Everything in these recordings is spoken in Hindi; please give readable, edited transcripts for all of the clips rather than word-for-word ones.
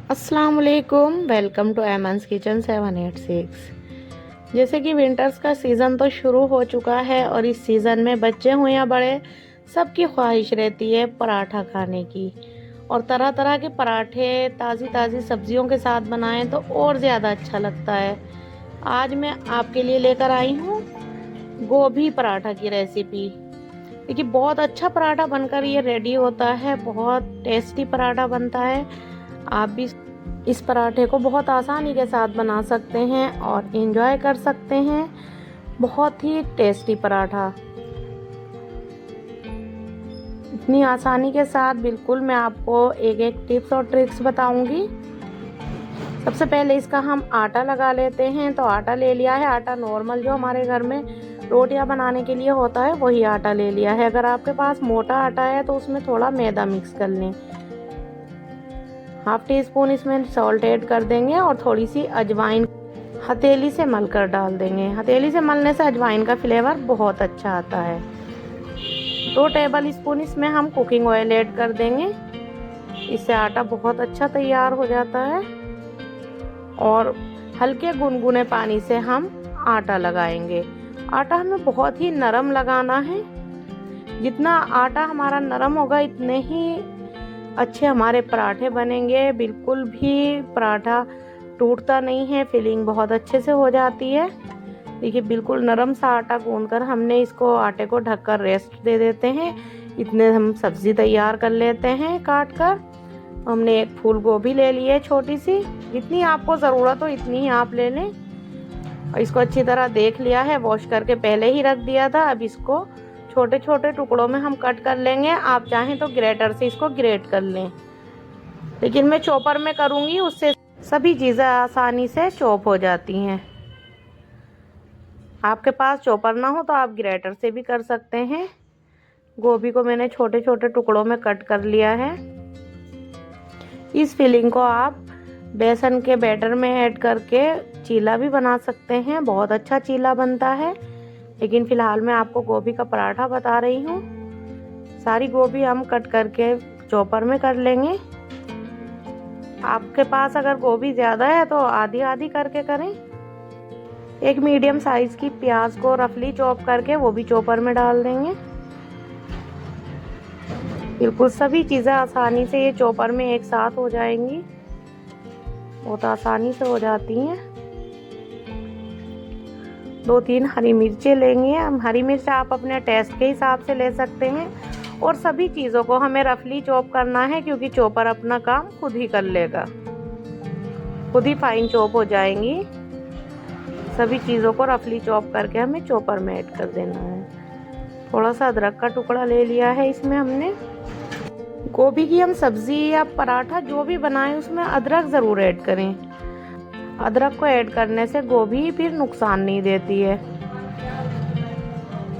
अस्सलाम वालेकुम, वेलकम टू एमन्स किचन 786। जैसे कि विंटर्स का सीज़न तो शुरू हो चुका है और इस सीज़न में बच्चे हों या बड़े सबकी ख्वाहिश रहती है पराठा खाने की। और तरह तरह के पराठे ताज़ी ताज़ी सब्जियों के साथ बनाएं तो और ज़्यादा अच्छा लगता है। आज मैं आपके लिए लेकर आई हूँ गोभी पराठा की रेसिपी। देखिए, बहुत अच्छा पराठा बनकर ये रेडी होता है, बहुत टेस्टी पराठा बनता है। आप भी इस पराठे को बहुत आसानी के साथ बना सकते हैं और एंजॉय कर सकते हैं। बहुत ही टेस्टी पराठा, इतनी आसानी के साथ बिल्कुल मैं आपको एक एक टिप्स और ट्रिक्स बताऊंगी। सबसे पहले इसका हम आटा लगा लेते हैं। तो आटा ले लिया है, आटा नॉर्मल जो हमारे घर में रोटियां बनाने के लिए होता है वही आटा ले लिया है। अगर आपके पास मोटा आटा है तो उसमें थोड़ा मैदा मिक्स कर लें। हाफ टी स्पून इसमें सॉल्ट ऐड कर देंगे और थोड़ी सी अजवाइन हथेली से मलकर डाल देंगे। हथेली से मलने से अजवाइन का फ्लेवर बहुत अच्छा आता है। 2 टेबल स्पून इसमें हम कुकिंग ऑयल ऐड कर देंगे। इससे आटा बहुत अच्छा तैयार हो जाता है। और हल्के गुनगुने पानी से हम आटा लगाएंगे। आटा हमें बहुत ही नरम लगाना है। जितना आटा हमारा नरम होगा इतने ही अच्छे हमारे पराठे बनेंगे। बिल्कुल भी पराठा टूटता नहीं है, फिलिंग बहुत अच्छे से हो जाती है। देखिए, बिल्कुल नरम सा आटा गूंथकर हमने इसको आटे को ढककर रेस्ट दे देते हैं। इतने हम सब्जी तैयार कर लेते हैं काट कर। हमने एक फूल गोभी ले ली है छोटी सी, जितनी आपको ज़रूरत हो इतनी ही आप ले लें। और इसको अच्छी तरह देख लिया है, वॉश करके पहले ही रख दिया था। अब इसको छोटे छोटे टुकड़ों में हम कट कर लेंगे। आप चाहें तो ग्रेटर से इसको ग्रेट कर लें, लेकिन मैं चॉपर में करूँगी, उससे सभी चीज़ें आसानी से चॉप हो जाती हैं। आपके पास चॉपर ना हो तो आप ग्रेटर से भी कर सकते हैं। गोभी को मैंने छोटे छोटे टुकड़ों में कट कर लिया है। इस फिलिंग को आप बेसन के बैटर में ऐड करके चीला भी बना सकते हैं, बहुत अच्छा चीला बनता है। लेकिन फ़िलहाल मैं आपको गोभी का पराठा बता रही हूँ। सारी गोभी हम कट करके चॉपर में कर लेंगे। आपके पास अगर गोभी ज़्यादा है तो आधी आधी करके करें। एक मीडियम साइज़ की प्याज को रफली चॉप करके वो भी चॉपर में डाल देंगे। बिल्कुल सभी चीज़ें आसानी से ये चॉपर में एक साथ हो जाएंगी, बहुत आसानी से हो जाती हैं। 2-3 हरी मिर्चें लेंगे हम। हरी मिर्च आप अपने टेस्ट के हिसाब से ले सकते हैं। और सभी चीज़ों को हमें रफली चॉप करना है, क्योंकि चॉपर अपना काम खुद ही कर लेगा, खुद ही फाइन चॉप हो जाएंगी। सभी चीज़ों को रफली चॉप करके हमें चॉपर में ऐड कर देना है। थोड़ा सा अदरक का टुकड़ा ले लिया है इसमें हमने। गोभी की हम सब्जी या पराठा जो भी बनाएं उसमें अदरक ज़रूर ऐड करें। अदरक को ऐड करने से गोभी फिर नुकसान नहीं देती है।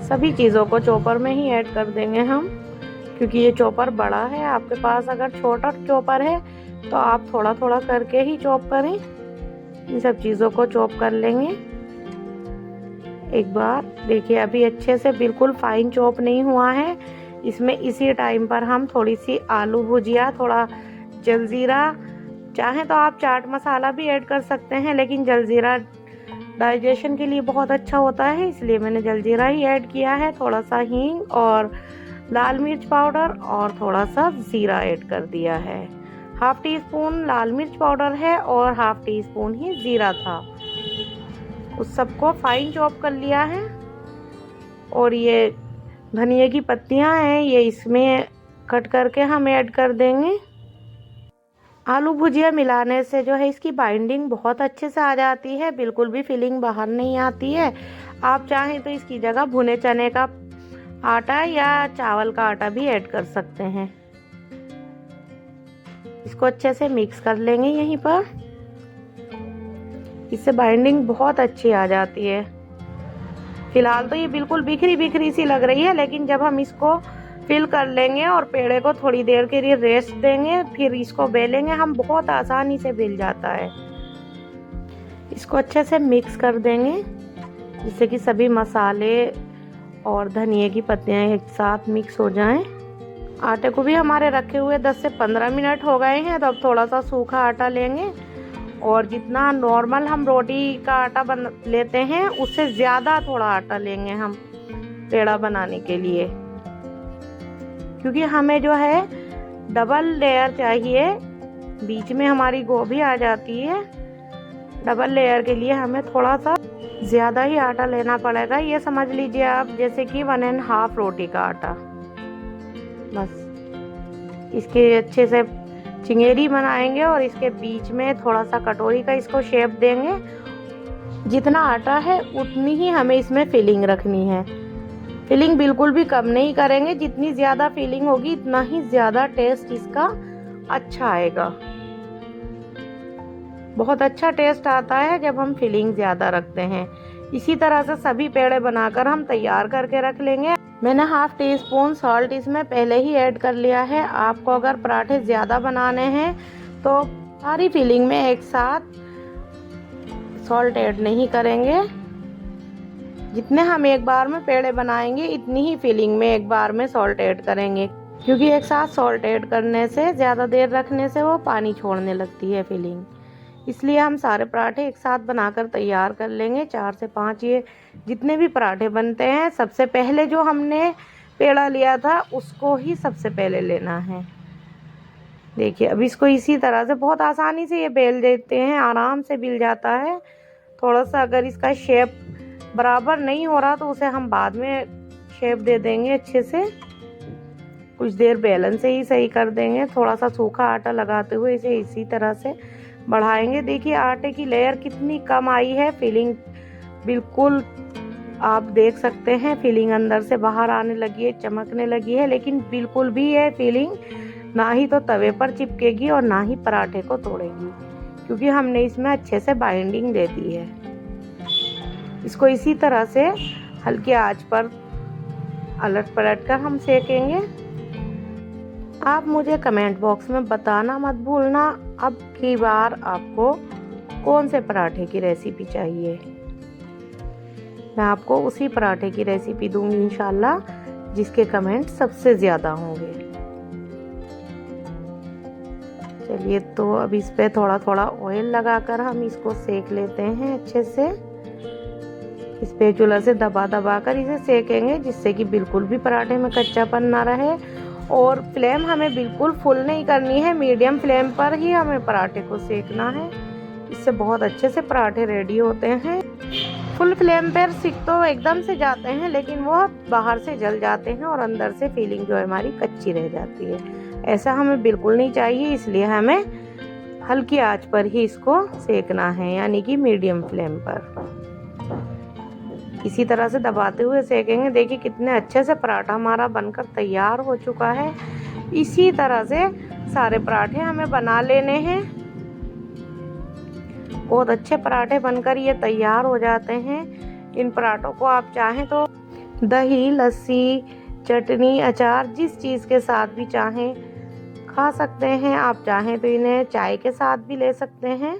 सभी चीज़ों को चॉपर में ही ऐड कर देंगे हम, क्योंकि ये चॉपर बड़ा है। आपके पास अगर छोटा चॉपर है तो आप थोड़ा थोड़ा करके ही चॉप करें। इन सब चीज़ों को चॉप कर लेंगे एक बार। देखिए, अभी अच्छे से बिल्कुल फाइन चॉप नहीं हुआ है। इसमें इसी टाइम पर हम थोड़ी सी आलू भुजिया, थोड़ा जलजीरा, चाहें तो आप चाट मसाला भी ऐड कर सकते हैं, लेकिन जलजीरा डाइजेशन के लिए बहुत अच्छा होता है, इसलिए मैंने जलजीरा ही ऐड किया है। थोड़ा सा हींग और लाल मिर्च पाउडर और थोड़ा सा ज़ीरा ऐड कर दिया है। हाफ टी स्पून लाल मिर्च पाउडर है और हाफ टी स्पून ही ज़ीरा था। उस सबको फाइन चॉप कर लिया है। और ये धनिया की पत्तियां हैं, ये इसमें कट करके हम ऐड कर देंगे। आलू भुजिया मिलाने से जो है इसकी बाइंडिंग बहुत अच्छे से आ जाती है, बिल्कुल भी फिलिंग बाहर नहीं आती है। आप चाहें तो इसकी जगह भुने चने का आटा या चावल का आटा भी ऐड कर सकते हैं। इसको अच्छे से मिक्स कर लेंगे यहीं पर। इससे बाइंडिंग बहुत अच्छी आ जाती है। फिलहाल तो ये बिल्कुल बिखरी बिखरी सी लग रही है, लेकिन जब हम इसको फिल कर लेंगे और पेड़े को थोड़ी देर के लिए रेस्ट देंगे, फिर इसको बेलेंगे हम, बहुत आसानी से बेल जाता है। इसको अच्छे से मिक्स कर देंगे जिससे कि सभी मसाले और धनिया की पत्तियां एक साथ मिक्स हो जाएं। आटे को भी हमारे रखे हुए 10 से 15 मिनट हो गए हैं। तो अब थोड़ा सा सूखा आटा लेंगे और जितना नॉर्मल हम रोटी का आटा बन लेते हैं उससे ज़्यादा थोड़ा आटा लेंगे हम पेड़ा बनाने के लिए, क्योंकि हमें जो है डबल लेयर चाहिए। बीच में हमारी गोभी आ जाती है। डबल लेयर के लिए हमें थोड़ा सा ज़्यादा ही आटा लेना पड़ेगा। ये समझ लीजिए आप जैसे कि 1.5 रोटी का आटा। बस इसके अच्छे से चिंगेरी बनाएंगे और इसके बीच में थोड़ा सा कटोरी का इसको शेप देंगे। जितना आटा है उतनी ही हमें इसमें फिलिंग रखनी है। फिलिंग बिल्कुल भी कम नहीं करेंगे। जितनी ज़्यादा फिलिंग होगी इतना ही ज़्यादा टेस्ट इसका अच्छा आएगा। बहुत अच्छा टेस्ट आता है जब हम फिलिंग ज़्यादा रखते हैं। इसी तरह से सभी पेड़े बनाकर हम तैयार करके रख लेंगे। मैंने 1/2 टीस्पून सॉल्ट इसमें पहले ही ऐड कर लिया है। आपको अगर पराठे ज़्यादा बनाने हैं तो सारी फिलिंग में एक साथ सॉल्ट ऐड नहीं करेंगे। जितने हम एक बार में पेड़े बनाएंगे इतनी ही फिलिंग में एक बार में सॉल्ट ऐड करेंगे, क्योंकि एक साथ सॉल्ट ऐड करने से ज़्यादा देर रखने से वो पानी छोड़ने लगती है फिलिंग। इसलिए हम सारे पराठे एक साथ बनाकर तैयार कर लेंगे। 4 से 5 ये जितने भी पराठे बनते हैं सबसे पहले जो हमने पेड़ा लिया था उसको ही सबसे पहले लेना है। देखिए अब इसको इसी तरह से बहुत आसानी से ये बेल देते हैं, आराम से बिल जाता है। थोड़ा सा अगर इसका शेप बराबर नहीं हो रहा तो उसे हम बाद में शेप दे देंगे अच्छे से। कुछ देर बेलन से ही सही कर देंगे। थोड़ा सा सूखा आटा लगाते हुए इसे इसी तरह से बढ़ाएंगे। देखिए आटे की लेयर कितनी कम आई है। फिलिंग बिल्कुल आप देख सकते हैं, फिलिंग अंदर से बाहर आने लगी है, चमकने लगी है। लेकिन बिल्कुल भी ये फिलिंग ना ही तो तवे पर चिपकेगी और ना ही पराठे को तोड़ेगी, क्योंकि हमने इसमें अच्छे से बाइंडिंग दे दी है। इसको इसी तरह से हल्की आंच पर अलट पलट कर हम सेकेंगे। आप मुझे कमेंट बॉक्स में बताना मत भूलना अब की बार आपको कौन से पराठे की रेसिपी चाहिए। मैं आपको उसी पराठे की रेसिपी दूंगी इंशाल्लाह, जिसके कमेंट सबसे ज़्यादा होंगे। चलिए तो अब इस पे थोड़ा थोड़ा ऑयल लगाकर हम इसको सेक लेते हैं अच्छे से। इस स्पैचुला से दबा दबा कर इसे सेकेंगे, जिससे कि बिल्कुल भी पराठे में कच्चापन ना रहे। और फ्लेम हमें बिल्कुल फुल नहीं करनी है, मीडियम फ्लेम पर ही हमें पराठे को सेकना है। इससे बहुत अच्छे से पराठे रेडी होते हैं। फुल फ्लेम पर सिक तो एकदम से जाते हैं, लेकिन वो बाहर से जल जाते हैं और अंदर से फीलिंग जो है हमारी कच्ची रह जाती है। ऐसा हमें बिल्कुल नहीं चाहिए, इसलिए हमें हल्की आंच पर ही इसको सेकना है, यानी कि मीडियम फ्लेम पर। इसी तरह से दबाते हुए सेकेंगे। देखिए कितने अच्छे से पराठा हमारा बनकर तैयार हो चुका है। इसी तरह से सारे पराठे हमें बना लेने हैं। बहुत अच्छे पराठे बनकर ये तैयार हो जाते हैं। इन पराठों को आप चाहें तो दही, लस्सी, चटनी, अचार जिस चीज़ के साथ भी चाहें खा सकते हैं। आप चाहें तो इन्हें चाय के साथ भी ले सकते हैं।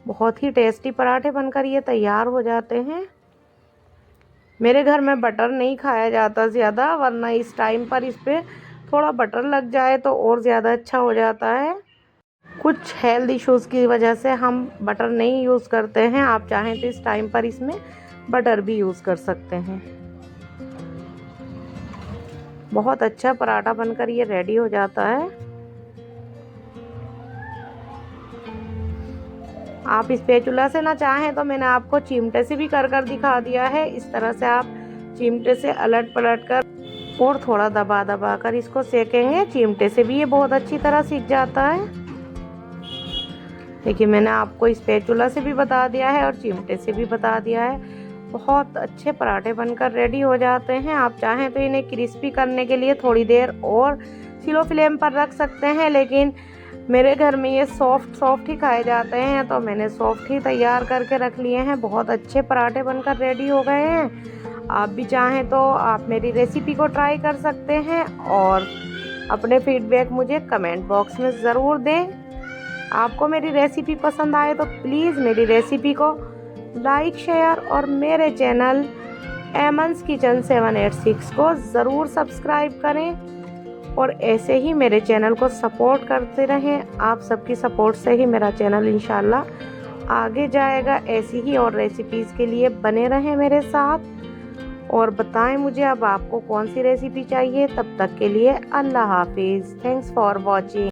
बहुत ही टेस्टी पराठे बनकर ये तैयार हो जाते हैं। मेरे घर में बटर नहीं खाया जाता ज़्यादा, वरना इस टाइम पर इस पर थोड़ा बटर लग जाए तो और ज़्यादा अच्छा हो जाता है। कुछ हेल्थ इश्यूज़ की वजह से हम बटर नहीं यूज़ करते हैं। आप चाहें तो इस टाइम पर इसमें बटर भी यूज़ कर सकते हैं। बहुत अच्छा पराठा बनकर ये रेडी हो जाता है। आप इस स्पैचुला से ना चाहें तो मैंने आपको चिमटे से भी कर दिखा दिया है। इस तरह से आप चिमटे से अलट पलट कर और थोड़ा दबा दबा कर इसको सेकेंगे। चिमटे से भी ये बहुत अच्छी तरह सीख जाता है। देखिए मैंने आपको इस स्पैचुला से भी बता दिया है और चिमटे से भी बता दिया है। बहुत अच्छे पराठे बनकर रेडी हो जाते हैं। आप चाहें तो इन्हें क्रिस्पी करने के लिए थोड़ी देर और स्लो फ्लेम पर रख सकते हैं, लेकिन मेरे घर में ये सॉफ्ट ही खाए जाते हैं, तो मैंने सॉफ्ट ही तैयार करके रख लिए हैं। बहुत अच्छे पराठे बनकर रेडी हो गए हैं। आप भी चाहें तो आप मेरी रेसिपी को ट्राई कर सकते हैं और अपने फीडबैक मुझे कमेंट बॉक्स में ज़रूर दें। आपको मेरी रेसिपी पसंद आए तो प्लीज़ मेरी रेसिपी को लाइक, शेयर और मेरे चैनल एमन्स किचन 786 को ज़रूर सब्सक्राइब करें और ऐसे ही मेरे चैनल को सपोर्ट करते रहें। आप सबकी सपोर्ट से ही मेरा चैनल इंशाल्लाह आगे जाएगा। ऐसी ही और रेसिपीज़ के लिए बने रहें मेरे साथ और बताएं मुझे अब आपको कौन सी रेसिपी चाहिए। तब तक के लिए अल्लाह हाफिज़। Thanks for watching.